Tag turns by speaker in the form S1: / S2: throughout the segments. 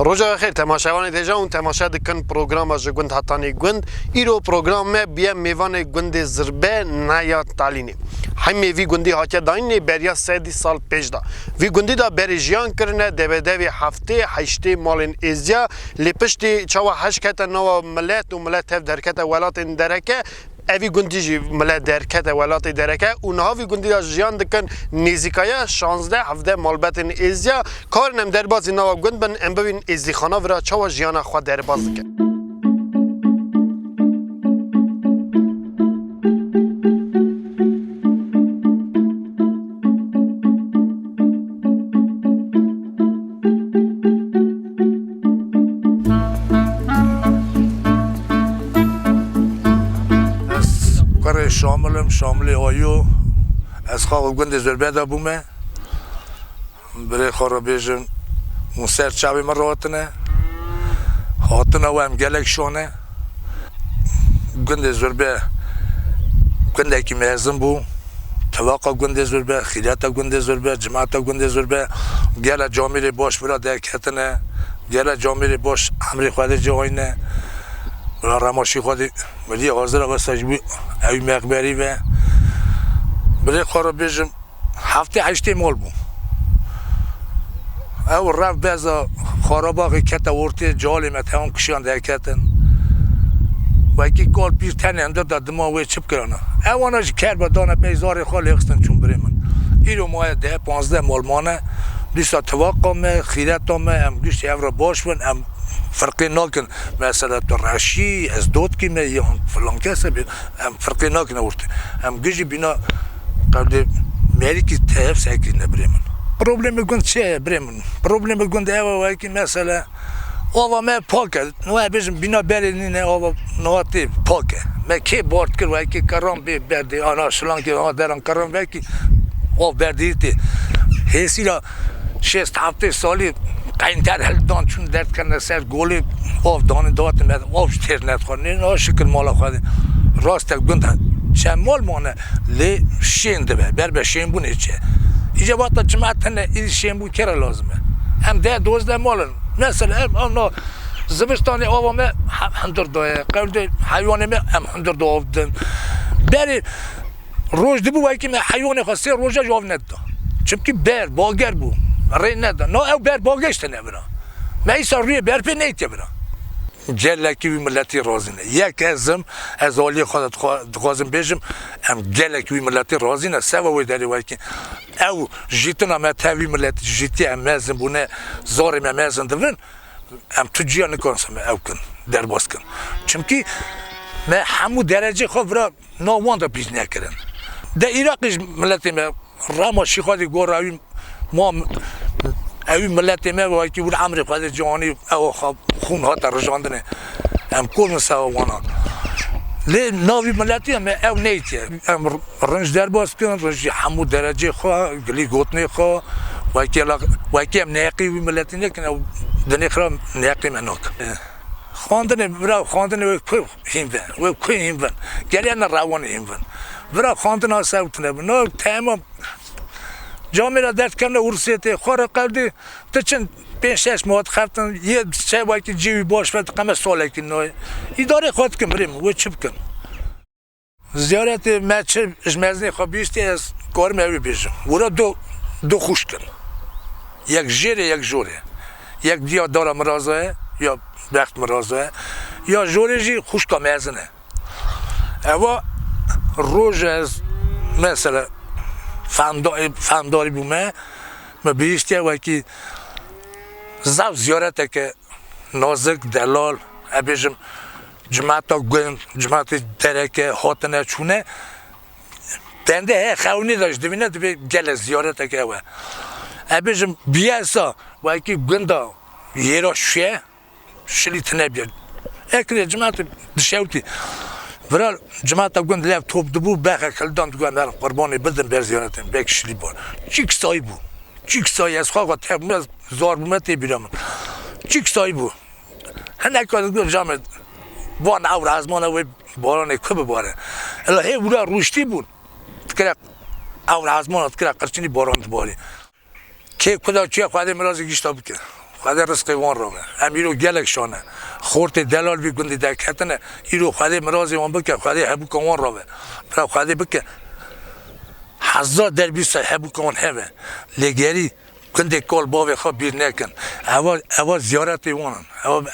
S1: روزا خیر تماشاوان دیجا اون تماشا دکن پروگرام از گوند hetani گوند ایرو پروگرام بیا میوان گوند زربه نیا تالینی همه وی گوندی هاتیا داینی بریا 3 سال پیش دا وی گوندی دا بری جیان کرنه دوی هفته هشته مالین ازیا لپشتی چاوا هشکت نو ملت و ملت هف درکت ولات درکه اوی گوندی جی ملت درکت ولات درکه اونها وی گوندی دا جیان دکن نیزیکایا 16 17 مالبت ازیا کارنم در بازی نو گوند بن ام ببین ازی خانه ورا چاوا جیان خود در باز دکن
S2: شامل آیو از خواه گوند زربه دا بومه برای خورا بیجم اون سر چاوی من هاتنه و هم گلک شونه گوند زربه گوند اکی میزم بو تواقع گوند زربه خیلیت گوند زربه جماعت گوند زربه گل جامعه باش برا درکتنه گل جامعه باش امری خواهد جاینه برا رماشی خواهد ولی حاضر واسه بی اوی مقبری و برای خورا بیجم هفته هشته مال بو او رفت بزا خاراباقی کتا ورتی جالی متهم کشیان درکتن و اکی کال پیر تنه اندر دا دماغوی چپ کرانه اواناش کر با دانه بیزاری خواهی اخستن چون بری من ایرو ماه 10-15 مال مانه بیسا توقعمه خیرتامه هم گوشت او را باش بن هم فرقی ناکن مثلا تو رشی از دود که می یا فلان کسی هم فرقی ناکن ورته هم گوشی بینا قبل میری که تهف سعی نبری من پروبلم گوند چه بری من پروبلم گوند اوه که مثلا آوا من پاکه نوع بیشم بینا بری نینه آوا نواتی پاکه من که بارد کرد و که کرام بردی آنا شلان که آنا درم کرام و که آف بردیتی حسی را 6-7 سالی قینتر هل دان چون درد کنه سر گولی آف دان داد میاد آفش تیر ندخواد نه شکل مالا خواهد راست گوند چه مال مانه لی شینده بر شین بونه چه اینجا باید جماعت نه این شین بود کرا لازمه هم 10-12 مالن مثلا هم زمستانی آوامه هندر دایه قبل حیوانی می هم هندر دو آفدن بری روز دبو وای که حیوانی خواسته روزا جواب نداد چونکه بر باگر بود ری نداد نه او بر باگشت نبرا من ایسا روی بر پی نیت برا گلکی وی ملتی راضی نه یک ازم از عالی خودت خوازم بیشم هم گلکی وی ملتی راضی نه سوا وی داری وای که او جیتون هم تاوی ملتی جیتی هم مزن بونه زاری هم مزن دون هم تو جیا نکنسم او کن در باز کن چونکه من همو درجه خواه را ناوان دا پیش نکردن در ایراقش ملتی من راماشی خواهدی گور اوی ما اوی ملتی من وای که بود عمری خواهدی جوانی او خون ها تا رجاندنه هم کل نسا وانا لی ناوی ملتی هم او نیتیه هم رنج در باز کن رنج همو درجه خواه گلی گوتنی خواه وای که هم نیقی وی ملتی نکن او دنی خرام نیقی منوک خواندنه برای خواندنه وی کوی هیم بن گلی انا روان هیم بن برای خواندنه ها سوتنه بن نه تمام جامعه را درد کنه ورسیته خواه قبلی تا چند 5-6 ماه خفتن یه چه باید که جیوی باش بد قمه ساله که نه اداره خود کن بریم و چپ کن زیارت مچه اجمزنی خواه بیستی از کار موی بیشم ورا دو خوش کن یک جیره یک جوره یک دیا دارم مرازه یا بخت مرازه یا جوره جی خوش که مزنه اما روز از مثلا فهمداری بومه ما بیشتی و که زاو زیارته که نازک دلال ابیجم جماعت گویم جماعت درکه هاتنه چونه بنده خونی داشت دوینه دوی گل زیارته که و ابیجم بیاسا و که گندا یه را شلیت نبید اکری جماعت دشوتی برای جماعت گوند لیف توپ دبو بخه کلدان دوگان برای قربانی بدن بر زیارتن بکشلی بار چیک سایی بو چیک سایی از خواه تبون از زار بومتی بیرم چیک سایی بو هنه که از جامعه وان اور ازمانه و بارانه که بباره الهی بودا روشتی بود تکره اور ازمانه تکره قرچینی باران باری که کدا چیه خواهده مرازی گیشتا بکن خدا رزق وان رو امیرو گلک شانه خورت دلال بی گندی در کتنه ایرو خدا مرازی وان بکه خدا حبو کوان رو برا خدا بکه هزار در بیست حبو کوان همه لگری گندی کال باوی خواب بیر نکن اول زیارتی وانن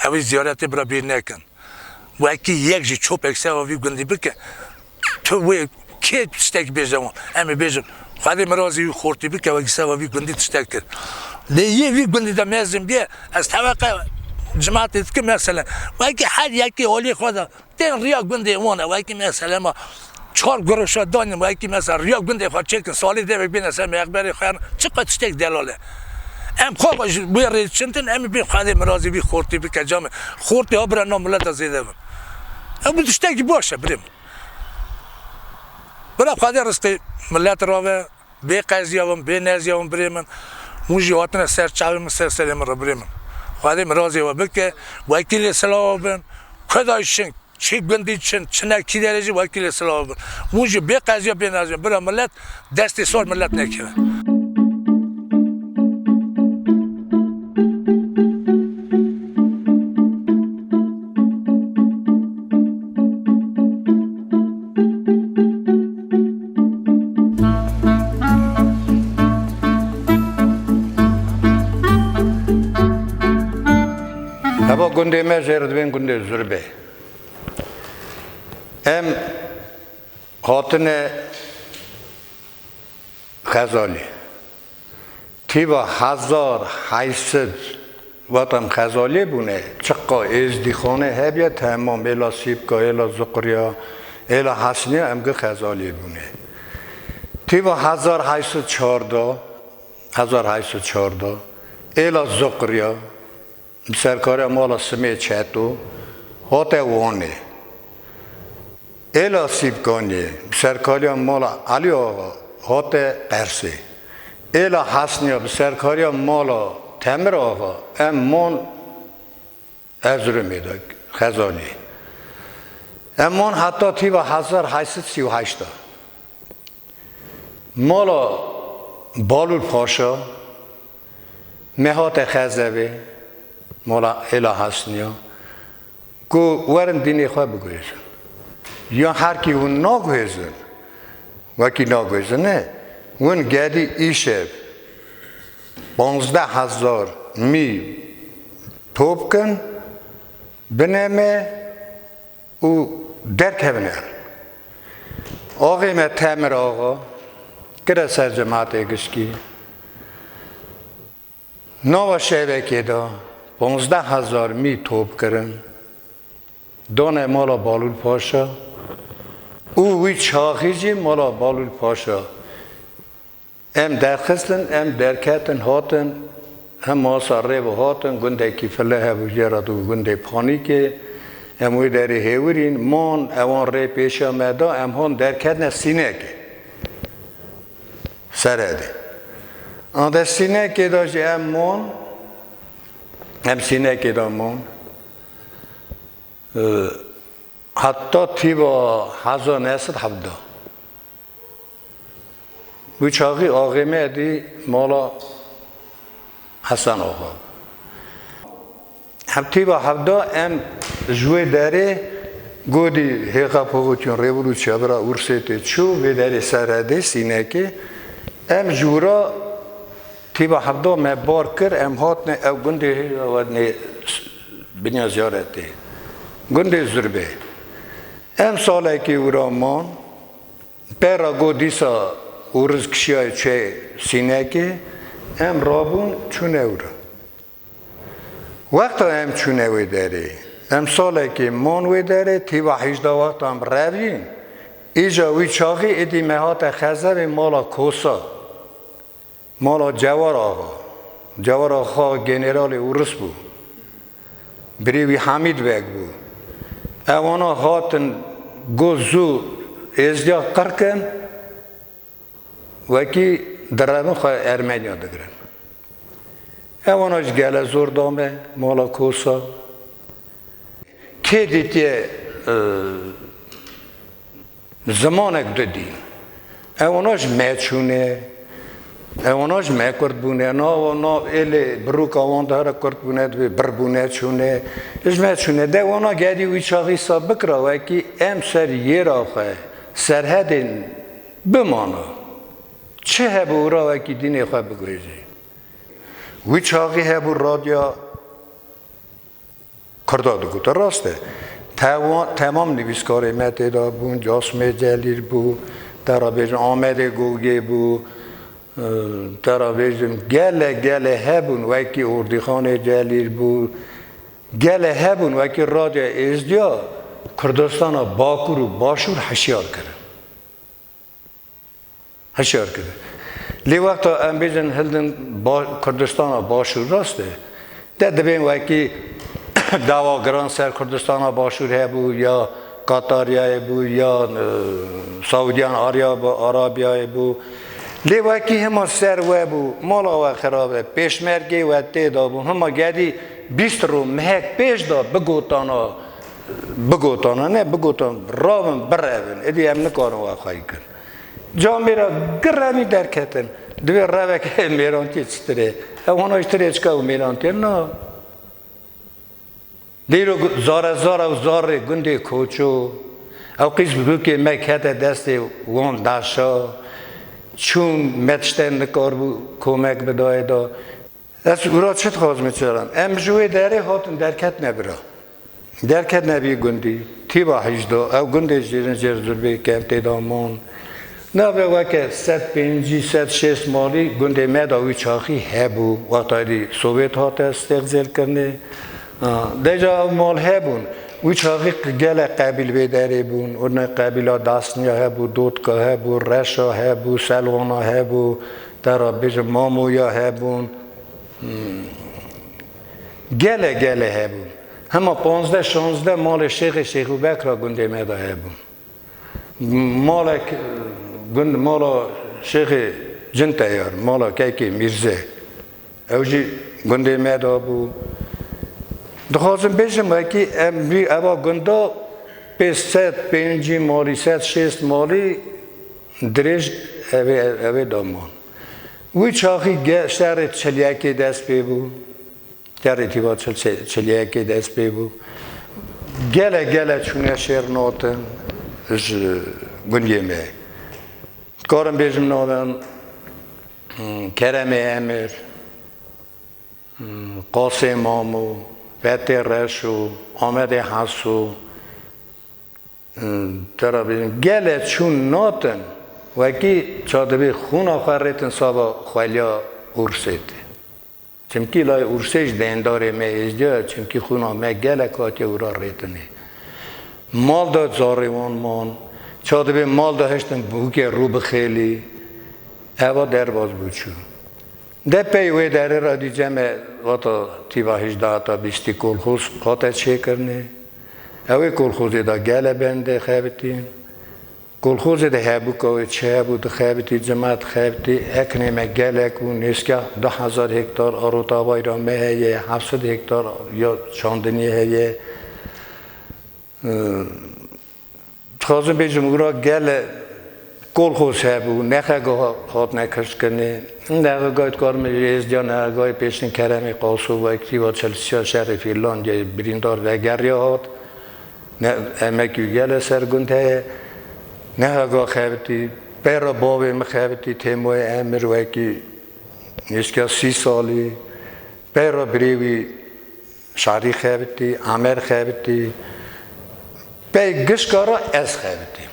S2: اول زیارتی برا بیر نکن و اکی یک جی چوب اکسه و وی گندی بکه تو وی کی تشتک بیجوان امی بیجم خدا مرازی خورتی بکه و اکسه و وی گندی تشتک کرد لیه وی گندی دا میزم بیه از توقع جماعتی که مثلا و اکی هر یکی حالی خدا تن ریا گندی وانه و اکی مثلا ما چهار گروش دانیم و اکی مثلا ریا گندی خود چکن سالی دیگه بینه سر مقبره خیان چقدر تشتک دلاله ام خوابش بیارید چندن امی بی خدا مرازی بی خورتی بکه جامه خورتی ها برای ناملت زدابین اما تشتکی باشه بریم برای خدا رسته ملت راوه به قضیه به نزیه بریم موجی واتن سر چاویم سر سریم را بریم خدا مرازی و بکه وکیل سلام بن کدایشن چی گندی چنه کی درجه وکیل سلام بن موجی به قضیه به نزیه برای ملت دستی سال ملت نکنه
S3: هوا گنده ما زدابین گنده زربه ام خاطن خزالی تیوا 1800 واتم خزالی بونه چقا ازدی خانه هبیا تمام الا سیبکا الا زقریا الا حسنی امگه خزالی بونه تیوا 1814 الا زقریا سرکاری مالا سمی چهتو هات وانه الا سیبکانی سرکاری مالا علی آقا هات قرسی الا حسنی سرکاری مالا تمر آقا امان ازرو میده خزالی امان حتی تیوا 1838 مالا بالول پاشا مهات خزوی مالا اله حسنیا کو ورن دینی خواه بگویزن یا هر کی اون ناگویزن وکی ناگویزن نه اون گردی ایشه 15,000 می توب کن بنامه او درک بنه آقای من تامر آقا که سر جماعت اگشکی نوا شیوه که دا 15,000 می توب کرن دانه مالا بالول پاشا او وی چاخیجی مالا بالول پاشا ام درخستن ام درکتن هاتن هم ماساره و هاتن گنده کی فله و جرادو گنده پانی که ام وی داری هیورین مان اوان ری پیشا مدا ام هون درکتن سینه که سرده آن در سینه که داشت ام مان هم سینه که دامون حتی تیوا 1970 بچاقی آقیمه دی مالا حسن آقا هم تیوا 70 ام جوی داره گودی هیقا پاگوتیون ریولوچیا برا ارسیتی چو وی داره سرده سینه که ام جورا تیبا 70 ما بار کر ام هات نه او گنده ودنه بنیا زیارته گنده زربه ام ساله که اورامان پیرا گو دیسا ورز کشیای چه سینه که ام رابون چونه اورا وقتا ام چونه وی داره ام ساله که مان وی داره تیبا 18 وقت هم روین ایجا وی چاقی ایدی مهات خزر مالا کوسا مالا جوار آقا گنرال اورس بود بریوی حمید بگ بود اوانا هاتن گوزو ازدیا قرکن وکی درمون خواه ارمنیا دگرن اواناش گله زور دامه مالا کوسا که دیتیه زمانک دادی اواناش میچونه اواناش میکرد بونه نه ایلی بروک آوان داره کرد بونه دوی بر بونه چونه اجمه چونه ده اونا گردی وی چاقی سا بکرا وکی ام سر یه را خواه سرحدین بمانا چه هبو را وکی دینی خواه بگویزی وی چاقی هبو رادیا کرداد گوته راسته تمام نویسکاری متدا بون جاسمه جلیر بو درابیج آمده گوگه بو درابیجم گله هبون وکی اردیخانه جلیر بو گله هبون وکی رادیا ازدیا کردستان باکور و باشور هشیار کرده لی وقتا ام بیزن هلدن کردستان باشور راسته ده دبین وکی دعواگران سر کردستان باشور هبو یا قطاریه بو یا سعودیان عربیه بو لی وکی همه سر و بو مالا و خرابه پیشمرگی و تیدا بو همه گردی 20 رو مهک پیش دا بگوتانا نه بگوتان راون برون ادی هم نکارن و خواهی کن جا میرا گرمی درکتن دوی روه که میرانتی چطوره اونا اشتره چکا و میرانتی نه دیرو زار گنده کوچو او قیس بگو که مکهت دست وان داشا چون متشتن نکار بو کمک بدای دا از اورا چه خواهد میچرن ام جوی داره هاتن درکت نبی گندی تی با هجدا او گنده جیرن زربه کم تیدامان نه به وقت 150-160 مالی گنده مداوی چاخی هبو وقتی سوویت هات استقزال کنه دیجا مال هبون وی چاقی گل قبیل بیداری بون اون قبیلا داستنیا هبو دودکا هبو رشا هبو سلوانا هبو درا بیج مامویا هبون گل هبون همه 15-16 مال شیخ بکرا گنده میدا هبون مال شیخ جنتیار مال که میرزه اوجی گنده میدا بو دخواستم بیشم که امری اوا گنده به 150 مالی 160 مالی درج اوه دامان وی چاقی شهر چلیکی دست پی بو شهر تیوا چلیکی دست پی بو گله چونه شهر ناتن گنیه می کارم بیشم نادن کرم امیر قاسم مامو بته رشو آمده حسو ترا بیم گله چون ناتن وکی چادبی خون آخرتن سابا خالیا ارسید چمکی لای ارسیش دینداره میزدیا چمکی خون آمه گله کاتی اورا ریتنی مال داد زاریوان مان چادبی مال داشتن بوکه رو بخیلی اوا در باز بوچو ده پیوی داره را دیجمه واتا تیوا 18 تا 20 کلخوز خاطر چه کرنه اوی کلخوزی دا گله بنده خیبتیم کلخوزی ده هبو که چه هبو ده خیبتی جماعت خیبتی اکنه ما گله کو نیسکه 10,000 هکتار آروتاوای را مهیه 700 هکتار یا چاندنی هیه خواستم بیشم اورا گله کلخوز هبو نخه خاط نکرش کنه نخه گاید کار میریز یا نخه گاید پیشن کرمی قاسو و اکتیوا چلسیا شهر فیلان یا بریندار و گریا هات امکی گله سرگنده نخه گا خیبتی پیرا باوی مخیبتی تیموی امیر و اکی نیسکه 30 سالی پیرا بریوی شعری خیبتی امیر خیبتی پی گشکارا از خیبتی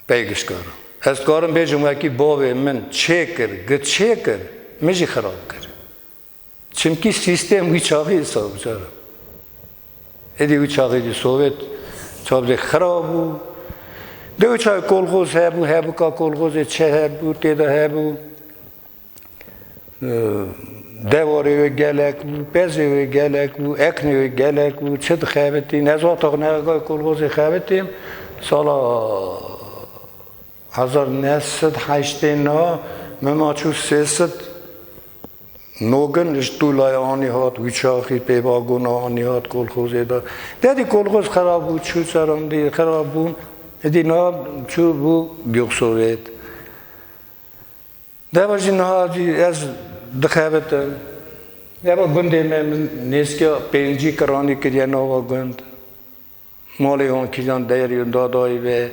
S3: پی گشکارا از کارم بیشم وکی باوی من چه کر میشی خراب کر چمکی سیستم وی چاقی حساب چرا ایدی وی چاقی دی سوویت چاب دی خراب بو دو چای کلخوز هبو که کلخوز چه هبو تیدا هبو دواری وی گلک بو پزی وی گلک بو اکنی وی گلک بو چه خیبتی نزواتاق نگاه کلخوز خیبتیم سالا 1989 مماچو 300 نوگن اشتولای آنی هات ویچاخی پیواگون آنی هات کلخوزی دا دیدی کلخوز خراب بود چو سران دی خراب بود دی نا چو بو بیوک سوویت دباجی نهادی از دخابتن دبا گنده من نیسکیا پنجی کرانی کریه نوا گند مالی هون کیجان دیری دادایی به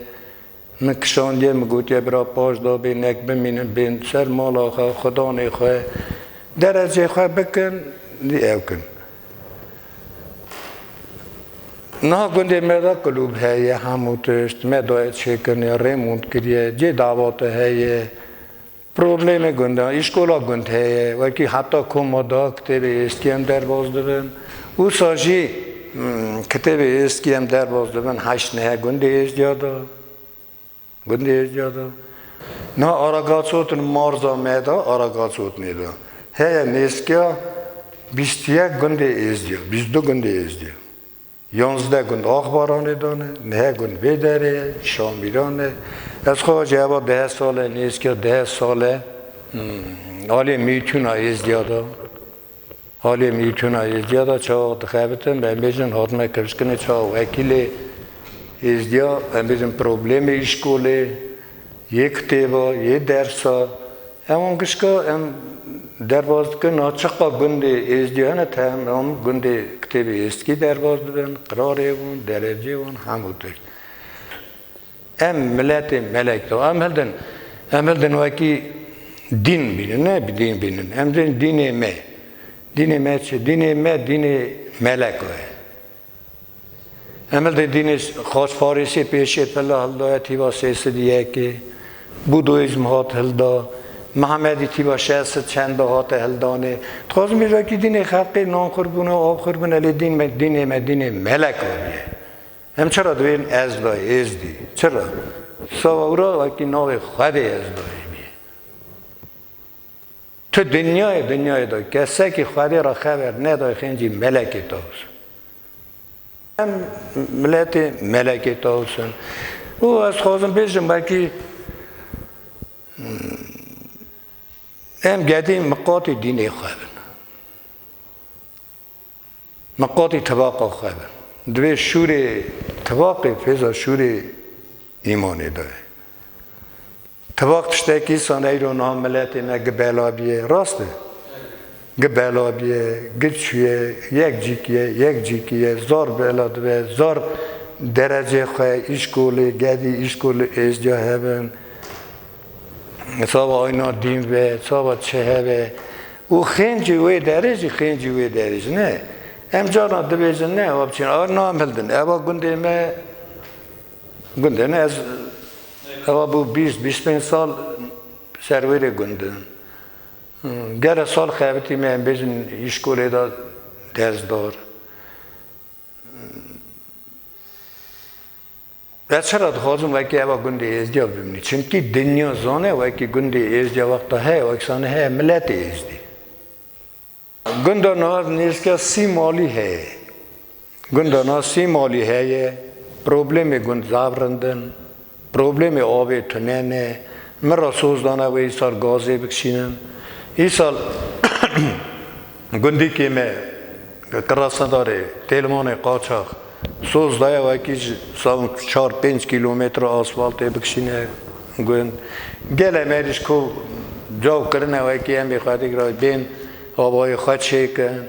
S3: مکشاندیه مگوتیه برا پاش دا به نک بمینن بین سر مالا خواه خدا نیخواه درجه خواه بکن دی او کن نه گنده مدا کلوب هیه همو تشت مدای چه کنی ریموند کریه جه دعوات هیه پروبلم گنده اشکولا گنده هیه وکی حتی کمودا کتب اسکیم در باز دبن او ساجی کتب اسکیم در باز دبن هشت نه گنده ازدیادا گنده ازدیادا نه آراگاتسوت مارزا میدا آراگاتسوت نیدا هیه نیسکیا 21 گنده ازدیا 22 گنده ازدیا 11 گند آخبارانه دانه نه گند بدره شامیرانه از خواه جواب 10 ساله نیست که 10 ساله حالی میتونه ازدیادا حالی میتونه ازدیادا چا دخابتن به میجن حتما کرشکنه چا وکیل ازدیا میجن پروبلم اشکوله یک تیبا یک درسا همون کشکا درباز کن چقا گنده ازدیا نه هم گنده کتاب اسکی درباز بدن قراره بون درجه بون همو داشت ملت ملک تو هلدن وکی دین بینن نه دین بینن دین ما چه دین ملک وای هلدن دین خاص فارسی پیشه پلا هلدا تیوا سیسدیه که بودویزم هات هلدا محمدی تیبا شهست چند هات هلدانه تخواست میره که دین خلقی نان خوربونه و آب خوربونه علی دین ملک آنیه هم چرا دوین ازدای ازدی چرا؟ سوارا وکی ناو خود ازدای میه تو دنیای دای کسی که خودی را خبر ندای خینجی ملکی تاوسن هم ملت ملکی تاوسن او از خوازم بیشم بلکی هم قدیم مقاطی دینی خوابن مقاطی طباقه خوابن دوی شور طباقی فیضا شور ایمانی داره طباق تشتاکی سانه رو نام ملتی نه گبالا بیه راسته گبالا بیه گچویه یک جیکیه زار بالا دوی زار درجه خواه ایشکوله گدی ایشکوله ازجا هبن صابا اینا دیم به صابا چه به او خنجی وی درج نه امجانا دبیج نه و بچین آور نام هلدن اوا گنده نه از اوا بو 20-25 سال سرویر گنده گر سال خیبتی من بیجن ایشکوله دا درز دار و چرا دخوازم وکی اوا گنده ازدیا ببینی چونکی دنیا زانه وکی گنده ازدیا وقتا ہے وکسانه ہے ملت ازدی گنده ناز نیست که 30 مالی ہے گنده ناز 30 مالی ہے پروبلم گند زابرندن پروبلم آب تنینه مرا سوزدانه و ای سال گازه بکشینن ای سال گندی که میں کراسن داره تلمان قاچاق سوز دایا وکی 4-5 کیلومتر آسفالت بکشینه گوند گله میریش کو جاو کرنه وکی هم بخواهد که بین آبای خود شکن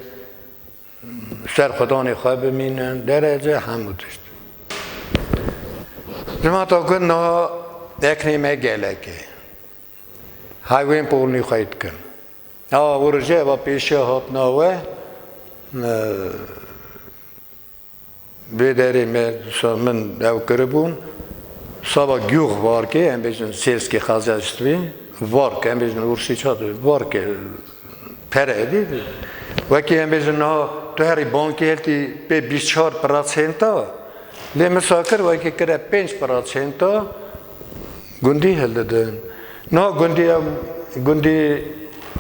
S3: سر خدان خواه بمینن درجه همو داشت جماعتا گوند نه اکنی ما گله که هایوین پولنی خواهید کن ورجه و پیشه هات نوه بدری من او کربون سبا گیوخ وار که هم بیشتر سیسکی خازشتوی وار که هم بیشتر ورشی چاد وار که پره وکی هم بیشتر نه تو هری بانکی هلتی به 24% لی مساکر وکی کرده 5% گندی هلدن نه گندی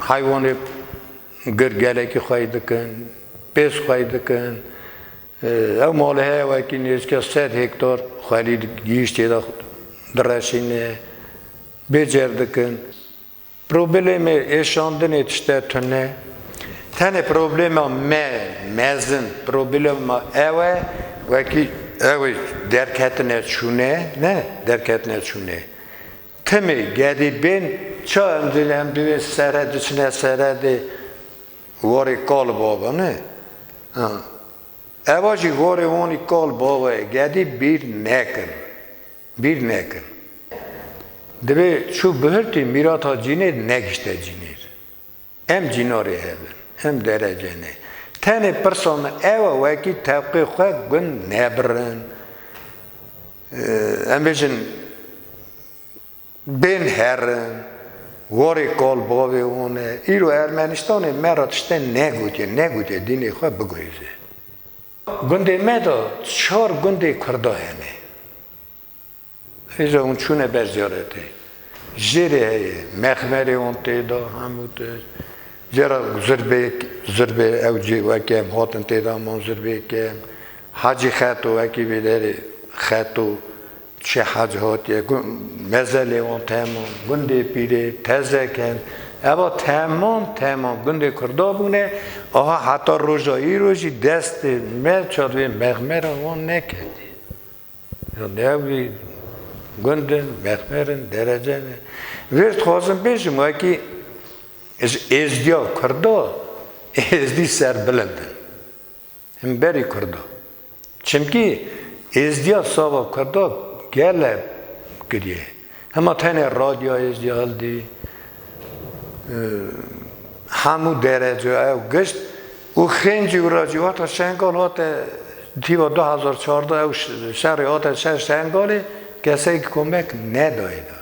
S3: حیوان گرگله که خواهید کن پیس خواهید کن او ماله های وکی نیست که 100 هکتار خالید گیشتی دا درشینه بجرد کن پروبلم ایشاندن اتشته تنه تنه پروبلم مزن پروبلم اوه وکی اوه درکتنه چونه نه درکتنه چونه تمی گدی بین چه امدیلم دوی سرد چنه سرد واری کال بابا نه اواجی واری وانی کال بابا گدی بیر نکن دبی چو بهرتی میرات ها جینه نگشته جینیر ام جیناری هبن ام درجه نه تنه پرسان اوا وکی تبقی خواه گن نبرن ام بیشن بین هرن واری کال بابا اونه ایرو ارمنستان مراتشته نگوته دینی خواه بگویزه گنده مدا چهار گنده کرده هنه ایجا اون چونه بزیارته جیره هیه مخمری اون تیدا هموده جرا زربه او جی وکیم هاتن تیدا من زربه کیم حاجی خطو وکی بیداری خطو چه حج هاتیه مزلی اون تمام گنده پیره تزه کن اما تمام گنده کرده بونه آها حتی روزی دست مر چادوی مخمر اون نکردی نوی گندن مخمرن درجه نه ورد خوازم بیشم وکی ازدیا کرده ازدی سر بلندن هم بری کرده چمکی ازدیا سابا کرده گله کریه اما تنه رادیو ازدیا هلدی همو درجه او گشت او خنجی و راجیوات شنگال هات دیو 2014 او شهر هات شنگالی کسی که کمک ندایده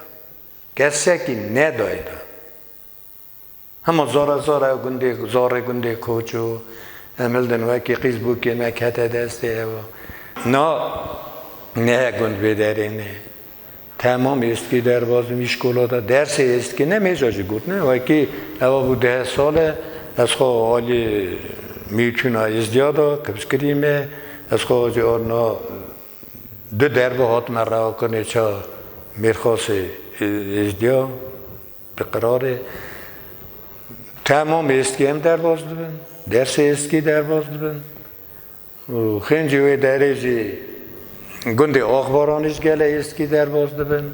S3: همه زاره گنده کوچو املدن وکی قیز بوکی مکت دسته نه گند بداره نه تمام است که در باز میشکلاتا درس است که نمیجاجی گفت نه وکی اوا بود 10 ساله از خواه حالی میتونه ازدیادا کبس کریمه از خواه جی آرنا دو دربه هات من راه کنه چه میرخواست ازدیا بقراره تمام است که هم در باز دبن درس است که در باز دبن خنجی و درجی گنده آخبارانش گله است که در باز دبن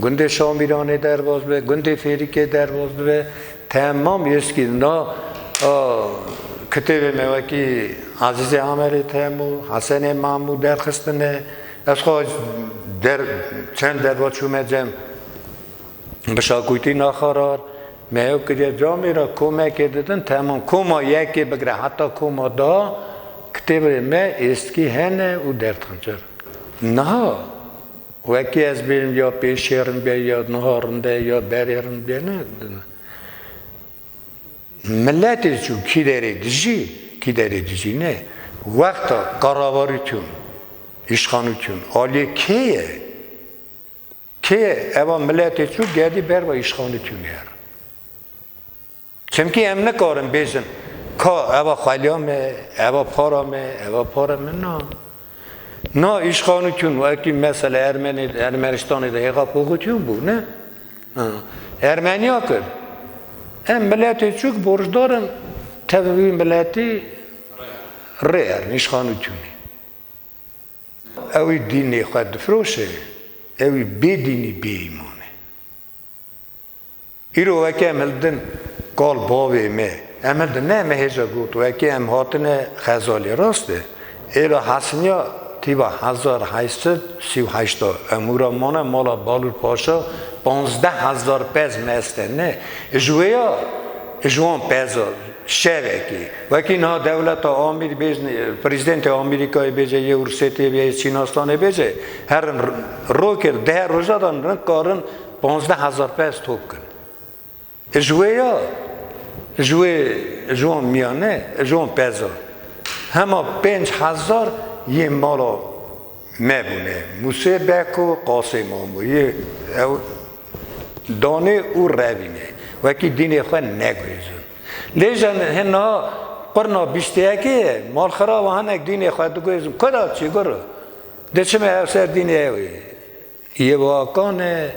S3: گنده شامیرانه در باز دبن گنده فریکه در باز دبن تمام است که نا کتاب موکی عزیز عمری تیمو حسن محمود در خستنه از خواهد چند در باز شومه جم بشاکویتی ناخارار میو که جامی را کمک دادن تمام کما یکی بگره حتی کما دا کتاب ما است که هنه او درد خنجر نه وکی از بیم یا پیشیرن بیا یا نهارنده یا بریرن بیا نه ملتی چو کی داری دیجی نه وقتا قراواریتون اشخانوتون آلی کیه اما ملتی چو گردی بر و اشخانوتون یار چمکی هم نکارم بیشن که اما خالیامه اما پارامه نه اشخانوتون وقتی مثلا ارمنستانی ده ایقا پوگوتون بود نه ارمنیا کرد ام ملتی چوک برش دارن تبوی ملتی ریار نشخانوتونی اوی دینی خود فروشه اوی بی دینی بی ایمانه ایرو وکی املدن قال باوی می املدن نه مهجا گوت وکی ام هاتن خزالی راسته ایرو حسنیا تیبا 1838 امورا مانه مالا بالور پاشا 15,000 پز مسته نه جوان پزا شوه کی وکی نه دولت آمیر بیجن پریزیدنت آمریکای بیجه یه ورسیتی بیجه چیناستانه بیجه هر رو کرد 10 روزا دان رنگ کارن 15,000 پز توب کن جوان میانه جوان پزا همه 5,000 یه مالا مبونه موسی بکو قاسم آمو یه دانه او روینه وکی دین خود نگویزن لیجن هنها قرنا بیشتیه که مال خراب هنگ دین خود گویزن کدا چی گرو ده چه افسر دین اوی یه واقعان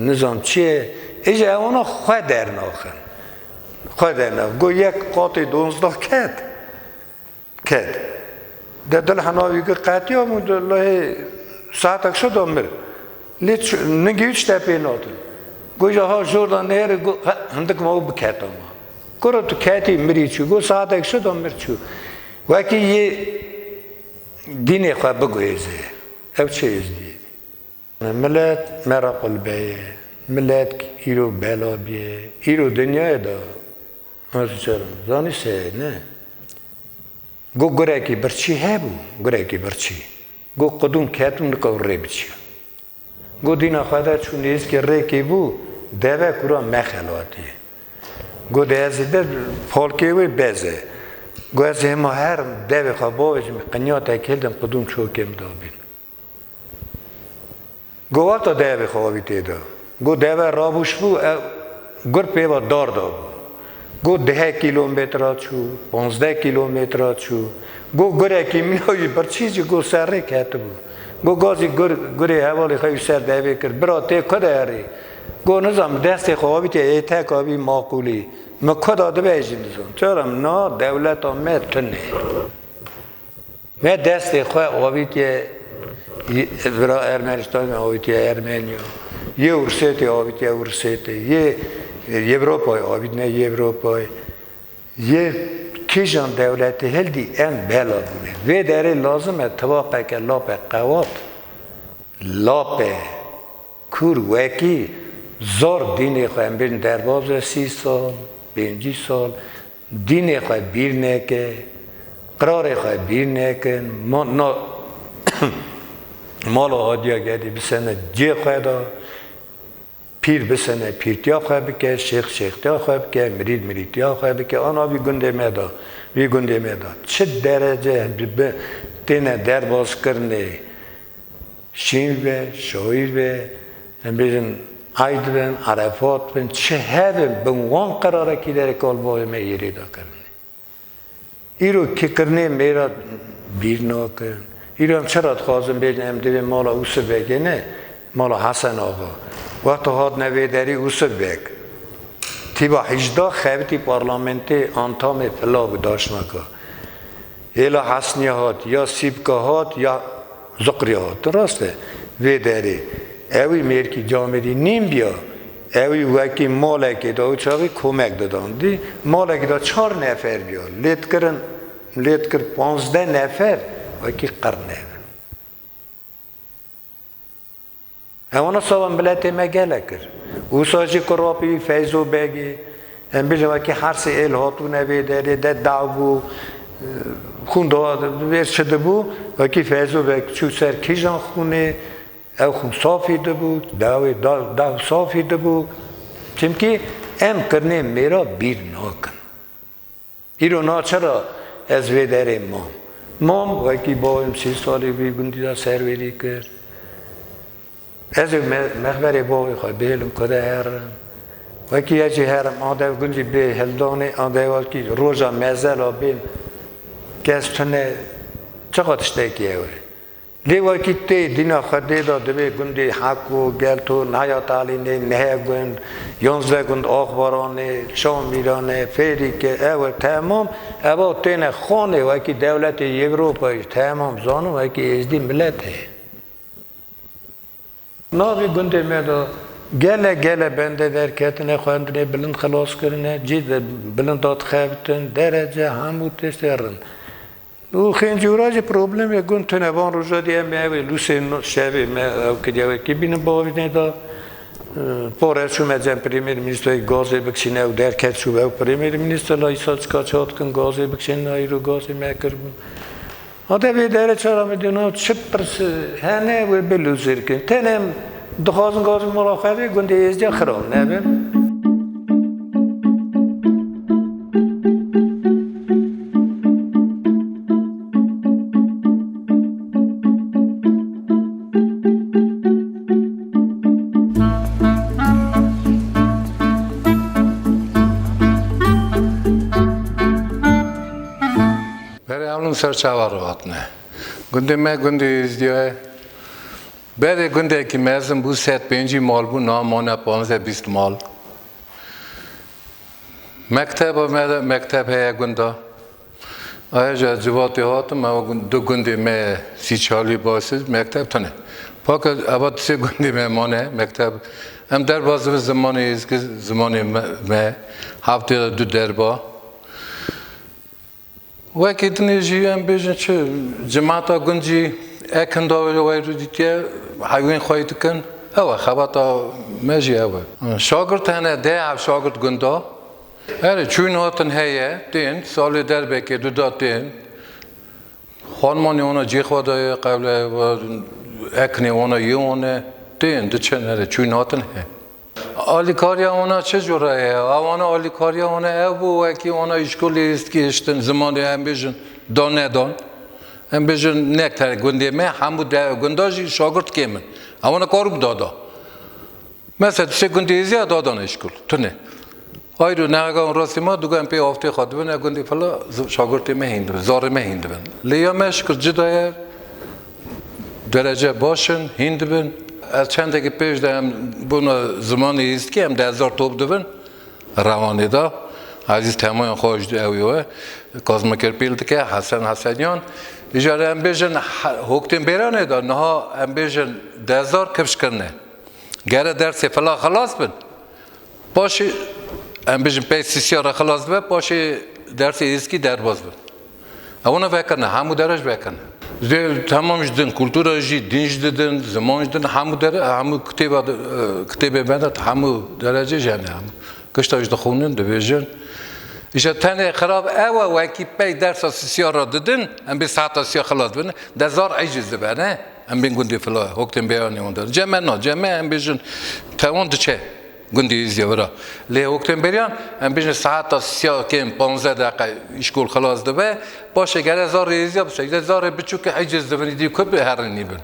S3: نظام چیه ایجا اونا خود در ناخن گو یک قاطع 12 کد ده دل هنوی که قاطی هم الله ساعتک شد امر لیت نگیوش تپی ناتن گویا ها جوردان نهر هندک ما بکتام کرد تو کتی مری چو گو ساعت یک شد مر چو وکی یه دین خواه بگویزه او چه از دید ملت مرا قلبه ملت ایرو بلا بیه ایرو دنیای دا از چرم زانی سه نه گو گره کی برچی هبو گره کی برچی گو قدوم کتم نکو ری بچی گو دینا خدا چون نیست که ری کی بو دوه کرا مخلواتی گو دیزیده پالکی وی بزه گو از همه هر دوه خواباوش قنیات اکیلدم قدوم چوکم دابین گو واتا دوه خوابی تیدا گو دوه رابوش بو گر پیوا دار دابو گو 10 کیلومتر چو 15 کیلومتر چو گو گره کی منوی بر چیزی گو سر کهت بو گو گازی گره حوالی خواهی سر دوه کرد برا تی کده هری گو نظام دست خوابی تی ایتا کابی معقولی ما کده دو بیجی نظام چرم نا دولت آمه تنه ما دست خوابی تی برا ارمنستان آوی تی ارمنیا یه ورسیتی آوی تی ورسیتی یه Evropa'yı abi ne Evropa'yı ye kişan devleti heldi en bela bune ve deri lazım et tavak ke lape qavat lape kur veki zor dini khambin dervaz 30 sal 5 sal dini khay bir ne ke qarar khay bir ne ke no mal hadiya gedi bir sene je khayda پیر بسنه پیرتیا خواه بکه شیخ شیختیا خواه بکه مریدیا خواه بکه آنها بی گنده میدا چه درجه تینه در باز کرنه شین به شویر به بیشن عید بین عرفات بین چه هفه بنوان قراره که در کال باید می ایریدا کرنه ایرو که کرنه میرا بیر ناکن ایرو هم چرا خوازم بیشن هم دیوی مالا اوسه بگه نه مالا حسن آقا وقت هات نویداری اوسد بک تیبا 18 خیبتی پارلمنتی انتام فلاو داشت مکا ایلا حسنی هات یا سیبکا هات یا زقری هات درسته ویداری اوی میرکی جامدی نیم بیا اوی وکی مالکی دا اوچاوی کمک دادن دی مالکی دا 4 نفر بیا لیت کر 15 نفر وکی قرنه هوانا سوام بلاتي ما جالكر وساجي كرابي فايزو باجي هم بيجوا كي حرس إل هاتو نبي داري ده دعوو خوندا بيرشدبو وكي فايزو باج شو سر كيجان خونه أو خون صافي دبو داو صافي دبو چمكي ام کرنه میرا بیر ناکن ایرو ناچرا از وی داره مام وکی بایم 30 سالی بی گندی دا سرویلی کرد از مخبری باقی خواهی بیلم کده هرم وکی یکی هرم آده گنجی بی هلدانه آده وکی روزا مزل بین کس تنه چقدر شتکی اوه لی وکی تی دینا خده داده بی گندی حق و گلتو نهیا تعلینه نه گند 11 گند آخبارانه شام میرانه فیری که اوه تمام اوه تینه خانه وکی دولت اروپایی تمام زانو وکی ازدی ملته ناوی گنده میدا گله بنده در کتنه خواندنه بلند خلاص کرنه جید بلند داد خیبتن درجه همو تسترن او خینجوراج پروبلم گند تنه وان روزا دیه میوی لوسه شوی او که دیوی که بینم باوی نیدا پارت شو مجم پریمیر منیستر گازه بکشینه او در کت شو او پریمیر منیستر لایسا چکا چات کن گازه بکشینه ایرو گازه میکر بون آده وی داره چرا میدونم چه پرس هنه و بلوزر کن تنم دخوازن گاز ملاقاتی گنده ازدیا خراب نبیم
S4: سرچاوارات نه گنده ما گنده ازدیاه بعد گنده که مازم بود 105 مال بود نامانه 15-20 مال مکتب های گنده آیا جواتی هاتم ما دو گنده ما 30-40 باسید مکتب تنه فقط ابد سه گندی میمانه مکتب ام در باز زمانی است که زمانی ما هفته دو دربا وقتی دنیجی ام بیشتر چه جماعت گنجی اکنداوی رو دیگه حیوان خواهید کن اوه خبرتا ماجی اوه شاگرد هنه ده هم شاگرد گندا اره چون هاتن هیه دین سالی دربه که دو داد دین خانمانی اونا جی خدای قبل و اکنی اونا یونه دین دچه نره چون هاتن هیه آلیکاریا اونا چه جوره اونا آلیکاریا اونا ابو وکی اونا اشکالی است که اشتن زمانی هم بیشن دانه دان هم بیشن نکتر گنده می همو گنداجی شاگرد کیمن اونا کارو دادا مثلا سه گنده زیاد دادن اشکال تو نه آیرو نگاه راستی ما دوگان پی آفته خواهد بین گندی فلا شاگردی مهینده زار مهینده بین لیا مشکل جدای درجه باشن هینده بین از چند که پیش دارم بنا زمانی است که هم 10,000 توپ دبن روانی دا عزیز تمام خوش دیویه کازم کرپیلد که حسن حسنیان اجاره هم بیشن حکم بیرانه دا نه هم بیشن 10,000 کفش کرنه گره درس فلا خلاص بن باشی هم بیشن پیسیسیار خلاص بن باشی درس ایسکی در باز بن اونا بکنه همو درش بکنه تمام جدن کلتورا جی دینج دن زمان جدن همو کتابه بندت همو درجه جنه هم کشتاش دخونن دویژن ایشا تنه خراب اوه وکی پی درس سیار را ددن هم بی ساعت سیار خلاص بینه 10,000 عجز بینه هم بین گندی فلا حکم بیانی اون دار جمع نه جمع هم بیشن تاون دچه گندی ایزی ورا لی حکم بیان هم بیشن ساعت سیار کم 15 دقیقه اشکول خلاص دبه باشه گر 1000 ایزی بشه 1000 بچو که عجز دبنی دی کب هرنی بین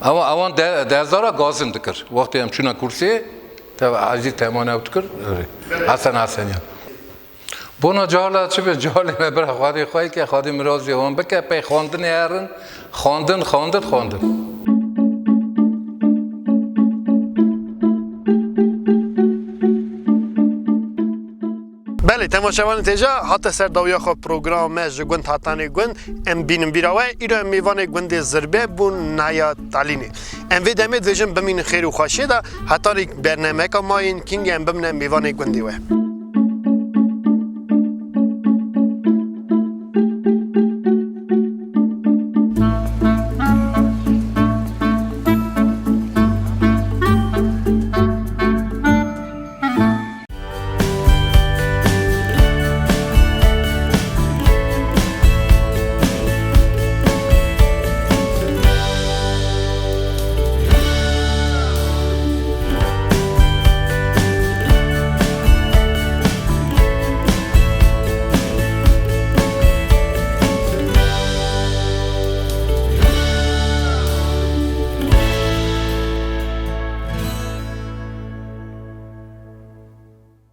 S4: اوان 10,000 گازن دکر وقتی هم چونه کرسی تا عزیز تمام اوت کر حسن حسنیان بنا جالا چه به جالی مبر خواهی خواهی که خواهی مرازی هم بکه پی خواندن یارن خواندن
S1: بله تماشاوان تیجا حتی سر داویا خواه پروگرام جگوند هتانی گوند ام بینم بیراوه ایرو میوان گوند زربه بون نایا تالینی ام وی دمید ویژن بمین خیر و خوشی دا هتانی برنامه که ما این کینگ ام بمنه میوان گوندی وه